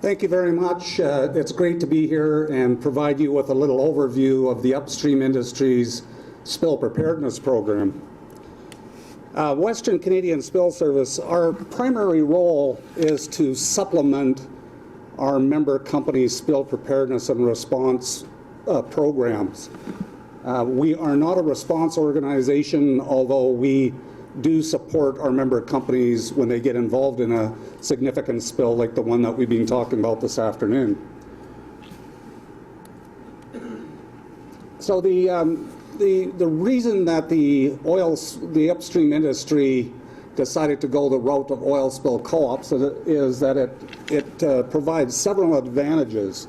Thank you very much. It's great to be here and provide you with a little overview of the upstream industry's spill preparedness program. Western Canadian Spill Service, our primary role is to supplement our member companies' spill preparedness and response programs. We are not a response organization, although we do support our member companies when they get involved in a significant spill like the one that we've been talking about this afternoon. So the reason that the upstream industry decided to go the route of oil spill co-ops is that it provides several advantages.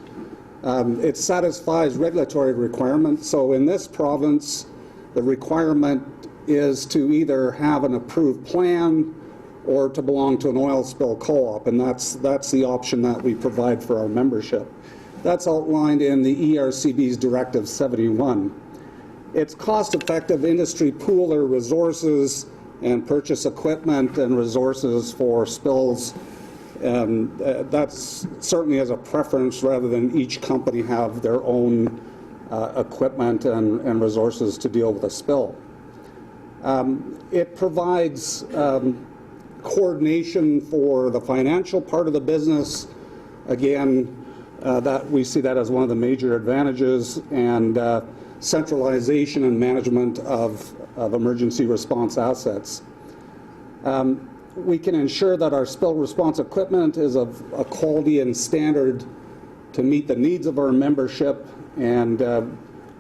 It satisfies regulatory requirements. So in this province, the requirement is to either have an approved plan or to belong to an oil spill co-op, and that's the option that we provide for our membership. That's outlined in the ERCB's Directive 71. It's cost-effective industry pool their resources and purchase equipment and resources for spills. That's certainly as a preference rather than each company have their own equipment and resources to deal with a spill. It provides coordination for the financial part of the business. Again, that we see that as one of the major advantages, and centralization and management of emergency response assets. We can ensure that our spill response equipment is of a quality and standard to meet the needs of our membership, and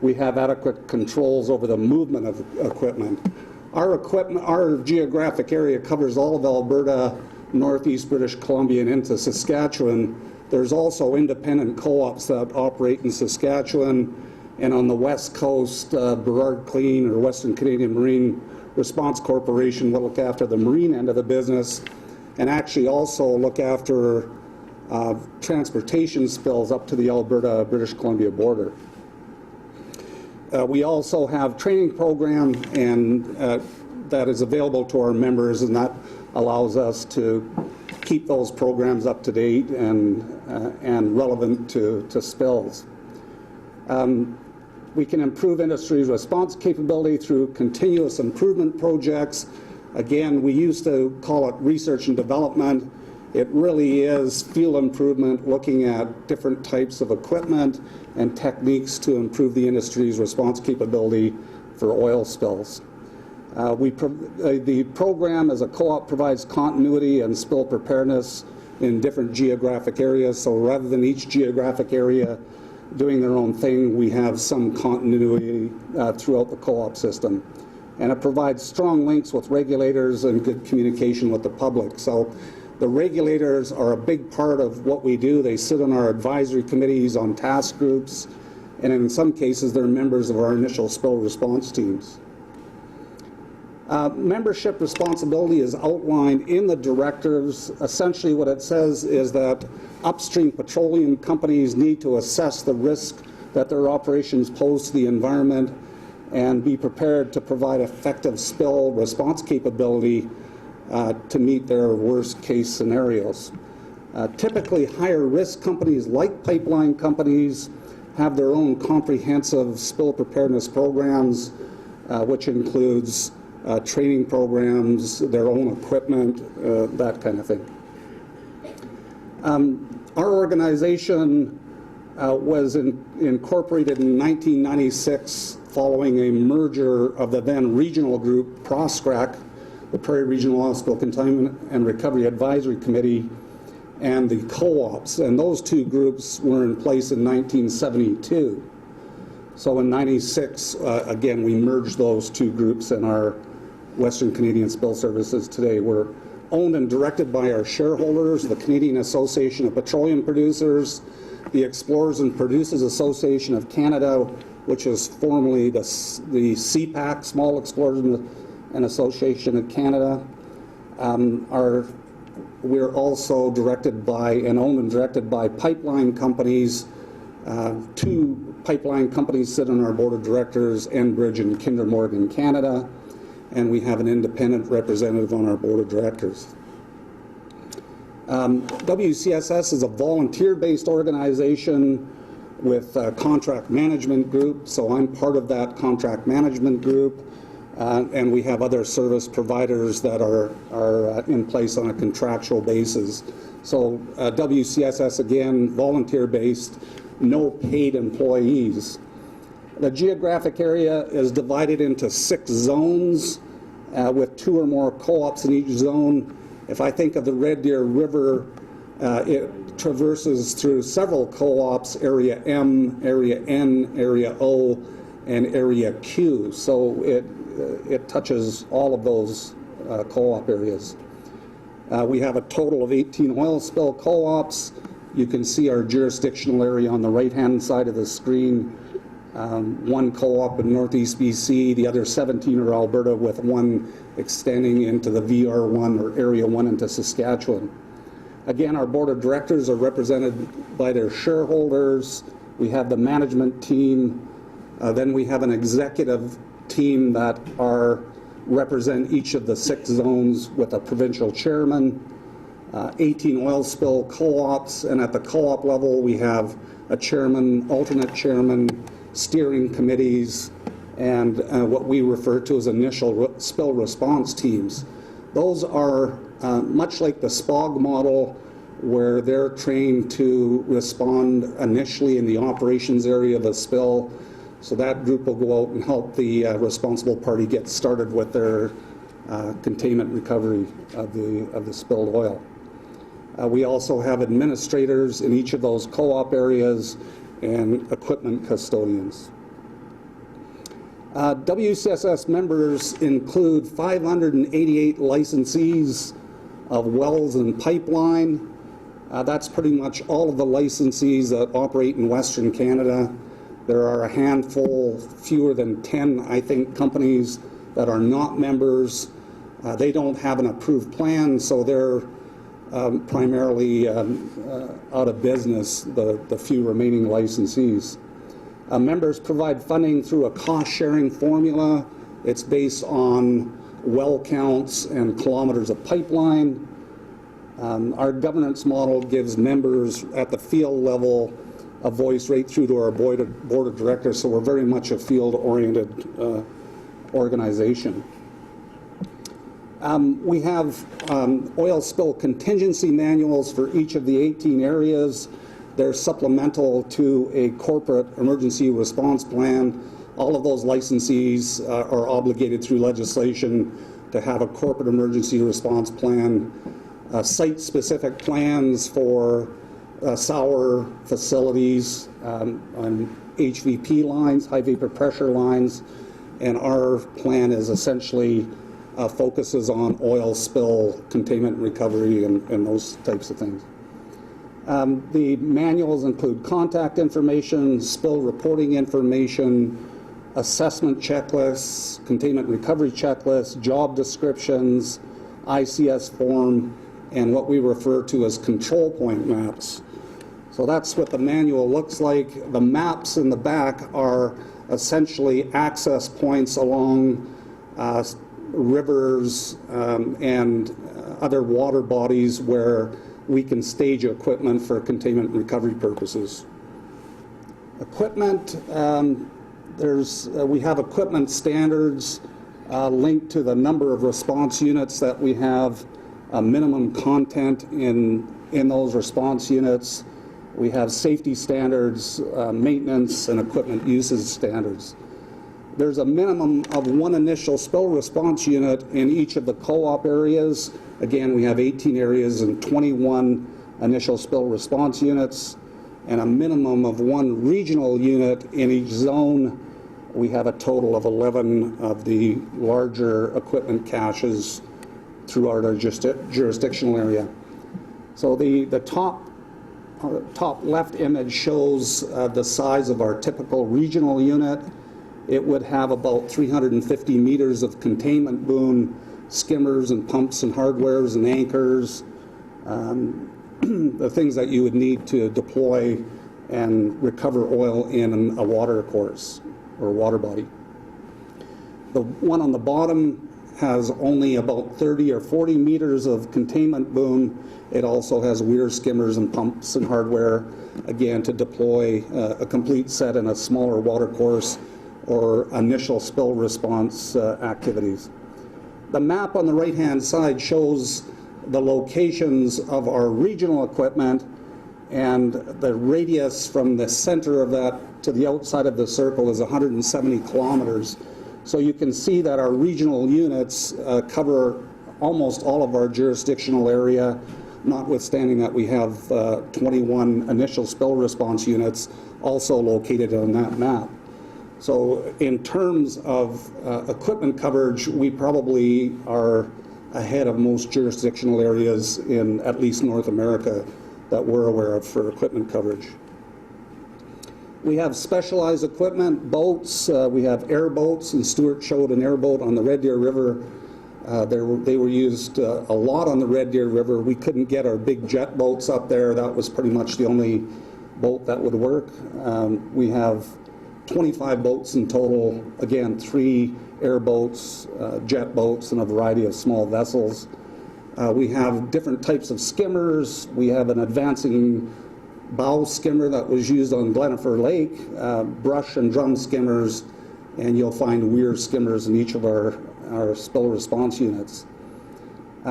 we have adequate controls over the movement of equipment. Our geographic area covers all of Alberta, northeast British Columbia, and into Saskatchewan. There's also independent co-ops that operate in Saskatchewan, and on the west coast, Burrard Clean or Western Canadian Marine Response Corporation will look after the marine end of the business, and actually also look after transportation spills up to the Alberta-British Columbia border. We also have training program and that is available to our members, and that allows us to keep those programs up to date and relevant to spills. We can improve industry's response capability through continuous improvement projects. Again, we used to call it research and development. It really is field improvement, looking at different types of equipment and techniques to improve the industry's response capability for oil spills. The program as a co-op provides continuity and spill preparedness in different geographic areas. So rather than each geographic area doing their own thing, we have some continuity throughout the co-op system. And it provides strong links with regulators and good communication with the public. So the regulators are a big part of what we do. They sit on our advisory committees, on task groups, and in some cases they're members of our initial spill response teams. Membership responsibility is outlined in the directives. Essentially what it says is that upstream petroleum companies need to assess the risk that their operations pose to the environment and be prepared to provide effective spill response capability to meet their worst case scenarios. Typically higher risk companies like pipeline companies have their own comprehensive spill preparedness programs, which includes training programs, their own equipment, that kind of thing. Our organization was incorporated in 1996 following a merger of the then regional group PROSCRAC, the Prairie Regional Oil Spill Containment and Recovery Advisory Committee, and the co-ops, and those two groups were in place in 1972. So in 96, again, we merged those two groups in our Western Canadian Spill Services today. We're owned and directed by our shareholders, the Canadian Association of Petroleum Producers, the Explorers and Producers Association of Canada, which is formerly the CPAC, Small Explorers and Association of Canada. We're also directed by and owned and directed by pipeline companies. Two pipeline companies sit on our board of directors, Enbridge and Kinder Morgan Canada, and we have an independent representative on our board of directors. WCSS is a volunteer-based organization with a contract management group, so I'm part of that contract management group, and we have other service providers that are in place on a contractual basis. So WCSS, again, volunteer-based, no paid employees. The geographic area is divided into 6 zones with 2 or more co-ops in each zone. If I think of the Red Deer River, it traverses through several co-ops, Area M, Area N, Area O, and Area Q. So it touches all of those co-op areas. We have a total of 18 oil spill co-ops. You can see our jurisdictional area on the right-hand side of the screen. 1 co-op in Northeast BC, the other 17 are Alberta, with 1 extending into the VR1 or Area 1 into Saskatchewan. Again, our board of directors are represented by their shareholders. We have the management team. Then we have an executive team that represent each of the 6 zones with a provincial chairman, 18 oil spill co-ops, and at the co-op level we have a chairman, alternate chairman, steering committees, and what we refer to as initial spill response teams. Those are much like the SPOG model, where they're trained to respond initially in the operations area of a spill. So that group will go out and help the responsible party get started with their containment recovery of the spilled oil. We also have administrators in each of those co-op areas and equipment custodians. WCSS members include 588 licensees of wells and pipeline. That's pretty much all of the licensees that operate in Western Canada. There are a handful, fewer than 10, I think, companies that are not members. They don't have an approved plan, so they're primarily out of business, the few remaining licensees. Members provide funding through a cost-sharing formula. It's based on well counts and kilometers of pipeline. Our governance model gives members at the field level a voice right through to our board of directors, so we're very much a field-oriented organization. We have oil spill contingency manuals for each of the 18 areas. They're supplemental to a corporate emergency response plan. All of those licensees are obligated through legislation to have a corporate emergency response plan, site-specific plans for sour facilities on HVP lines, high vapor pressure lines, and our plan is essentially focuses on oil spill containment and recovery and those types of things. The manuals include contact information, spill reporting information, assessment checklists, containment recovery checklists, job descriptions, ICS form, and what we refer to as control point maps. So that's what the manual looks like. The maps in the back are essentially access points along rivers and other water bodies where we can stage equipment for containment and recovery purposes. Equipment, we have equipment standards linked to the number of response units that we have, minimum content in those response units. We have safety standards, maintenance, and equipment usage standards. There's a minimum of 1 initial spill response unit in each of the co-op areas. Again, we have 18 areas and 21 initial spill response units, and a minimum of 1 regional unit in each zone. We have a total of 11 of the larger equipment caches throughout our jurisdictional area. So the top left image shows the size of our typical regional unit. It would have about 350 meters of containment boom, skimmers and pumps and hardwares and anchors, the things that you would need to deploy and recover oil in a water course or water body. The one on the bottom has only about 30 or 40 meters of containment boom. It also has weir skimmers and pumps and hardware, again, to deploy a complete set in a smaller water course or initial spill response activities. The map on the right-hand side shows the locations of our regional equipment, and the radius from the center of that to the outside of the circle is 170 kilometers. So you can see that our regional units cover almost all of our jurisdictional area, notwithstanding that we have 21 initial spill response units also located on that map. So in terms of equipment coverage, we probably are ahead of most jurisdictional areas in at least North America that we're aware of for equipment coverage. We have specialized equipment, boats. We have airboats, and Stuart showed an airboat on the Red Deer River. They were used a lot on the Red Deer River. We couldn't get our big jet boats up there. That was pretty much the only boat that would work. We have 25 boats in total, again, 3 airboats, jet boats, and a variety of small vessels. We have different types of skimmers. We have an advancing bow skimmer that was used on Glenifer Lake, brush and drum skimmers, and you'll find weir skimmers in each of our spill response units.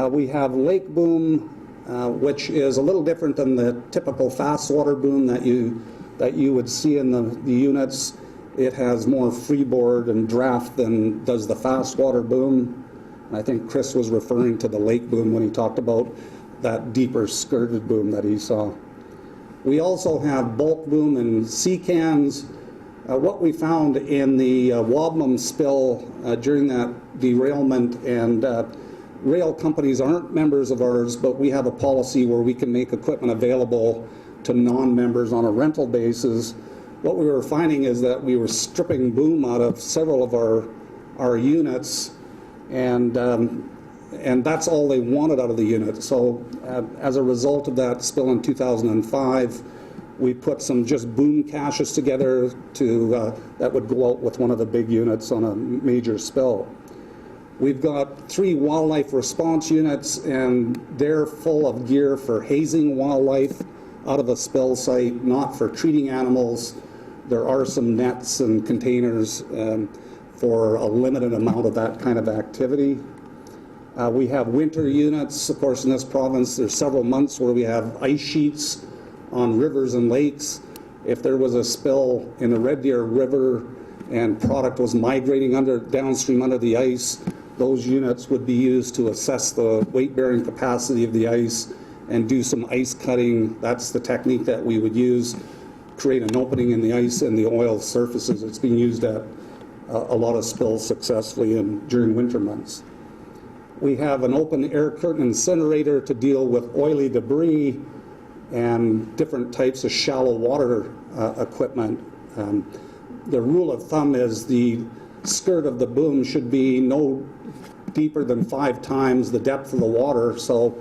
We have lake boom, which is a little different than the typical fast water boom that you would see in the units. It has more freeboard and draft than does the fast water boom. And I think Chris was referring to the lake boom when he talked about that deeper skirted boom that he saw. We also have bulk boom and sea cans. What we found in the Wabnum spill during that derailment, and rail companies aren't members of ours, but we have a policy where we can make equipment available to non-members on a rental basis. What we were finding is that we were stripping boom out of several of our units, and that's all they wanted out of the unit. So as a result of that spill in 2005, we put some just boom caches together that would go out with one of the big units on a major spill. We've got 3 wildlife response units, and they're full of gear for hazing wildlife out of a spill site, not for treating animals. There are some nets and containers for a limited amount of that kind of activity. We have winter units. Of course, in this province, there's several months where we have ice sheets on rivers and lakes. If there was a spill in the Red Deer River and product was migrating downstream under the ice, those units would be used to assess the weight-bearing capacity of the ice and do some ice cutting. That's the technique that we would use, create an opening in the ice and the oil surfaces. It's been used at a lot of spills successfully during winter months. We have an open air curtain incinerator to deal with oily debris and different types of shallow water equipment. The rule of thumb is the skirt of the boom should be no deeper than 5 times the depth of the water. So,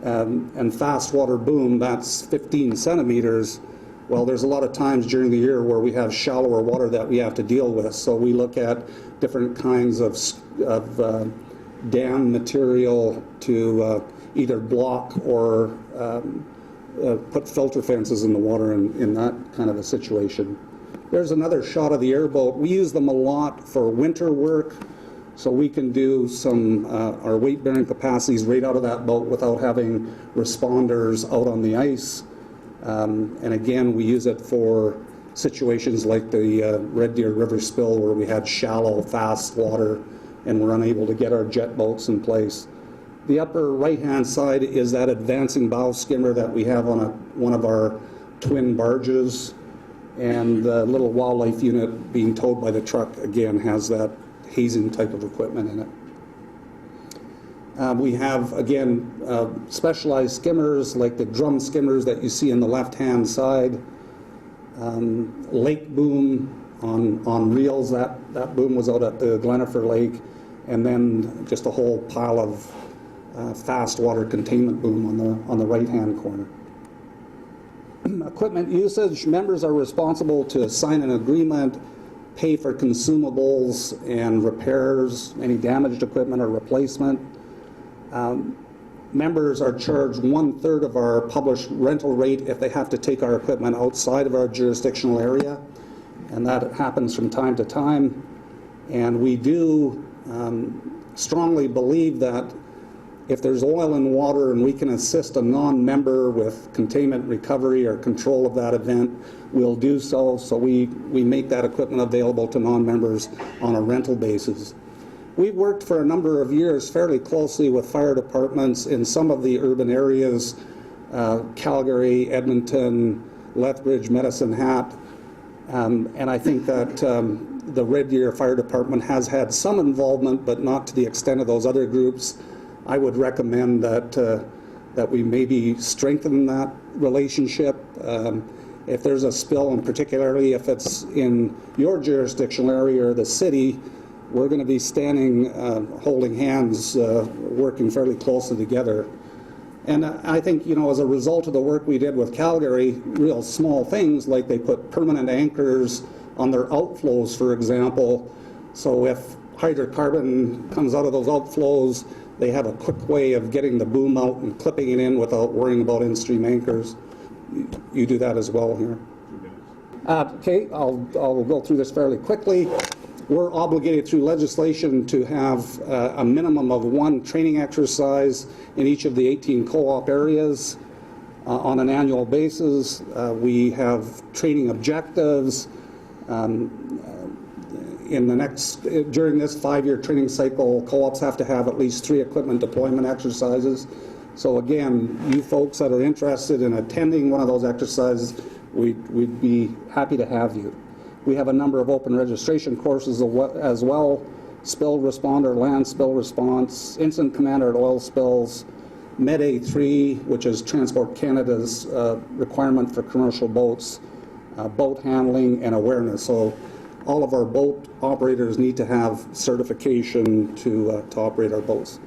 and fast water boom, that's 15 centimeters. Well, there's a lot of times during the year where we have shallower water that we have to deal with. So we look at different kinds of dam material to either block or put filter fences in the water in that kind of a situation. There's another shot of the airboat. We use them a lot for winter work, so we can do some our weight-bearing capacities right out of that boat without having responders out on the ice. And again, we use it for situations like the Red Deer River spill where we had shallow, fast water and we're unable to get our jet boats in place. The upper right-hand side is that advancing bow skimmer that we have on one of our twin barges, and the little wildlife unit being towed by the truck, again, has that hazing type of equipment in it. We have, again, specialized skimmers like the drum skimmers that you see on the left-hand side. Lake boom on reels, that boom was out at the Glenifer Lake, and then just a whole pile of fast water containment boom on the right-hand corner. Equipment usage, members are responsible to sign an agreement pay for consumables and repairs, any damaged equipment or replacement. Members are charged 1/3 of our published rental rate if they have to take our equipment outside of our jurisdictional area, and that happens from time to time. And we do strongly believe that if there's oil and water and we can assist a non-member with containment, recovery, or control of that event, we'll do so. So we make that equipment available to non-members on a rental basis. We've worked for a number of years fairly closely with fire departments in some of the urban areas, Calgary, Edmonton, Lethbridge, Medicine Hat, and I think that the Red Deer Fire Department has had some involvement, but not to the extent of those other groups. I would recommend that we maybe strengthen that relationship. If there's a spill, and particularly if it's in your jurisdictional area or the city, we're going to be standing, holding hands, working fairly closely together. And I think, you know, as a result of the work we did with Calgary, real small things like they put permanent anchors on their outflows, for example. So if hydrocarbon comes out of those outflows, they have a quick way of getting the boom out and clipping it in without worrying about in-stream anchors. You do that as well here. Okay, I'll go through this fairly quickly. We're obligated through legislation to have a minimum of 1 training exercise in each of the 18 co-op areas on an annual basis. We have training objectives. During this 5-year training cycle, co-ops have to have at least 3 equipment deployment exercises. So again, you folks that are interested in attending one of those exercises, we'd be happy to have you. We have a number of open registration courses as well: spill responder, land spill response, incident commander at oil spills, Med A3, which is Transport Canada's requirement for commercial boats, boat handling, and awareness. So all of our boat operators need to have certification to operate our boats.